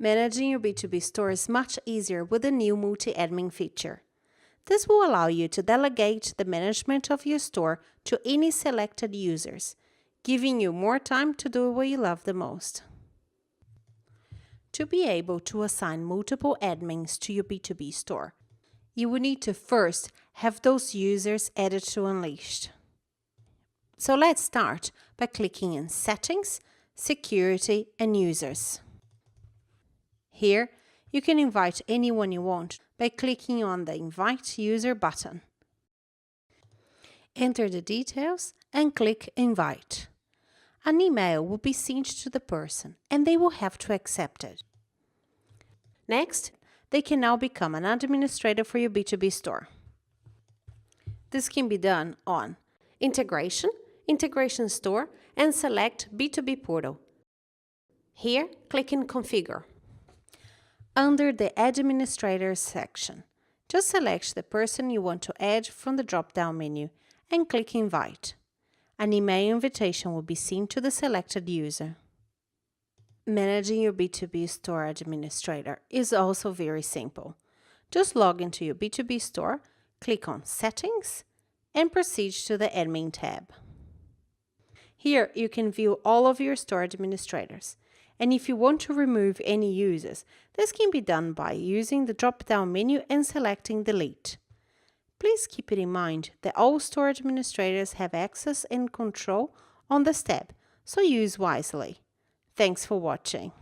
Managing your B2B store is much easier with the new multi-admin feature. This will allow you to delegate the management of your store to any selected users, giving you more time to do what you love the most. To be able to assign multiple admins to your B2B store, you will need to first have those users added to Unleashed. So let's start by clicking in Settings, Security and Users. Here, you can invite anyone you want by clicking on the Invite User button. Enter the details and click Invite. An email will be sent to the person and they will have to accept it. Next, they can now become an administrator for your B2B store. This can be done on Integration, Integration Store, and select B2B Portal. Here, click in Configure. Under the Administrators section, just select the person you want to add from the drop-down menu and click Invite. An email invitation will be sent to the selected user. Managing your B2B store administrator is also very simple. Just log into your B2B store, click on Settings, and proceed to the Admin tab. Here you can view all of your store administrators. And if you want to remove any users, this can be done by using the drop-down menu and selecting Delete. Please keep it in mind that all store administrators have access and control on this tab, so use wisely. Thanks for watching.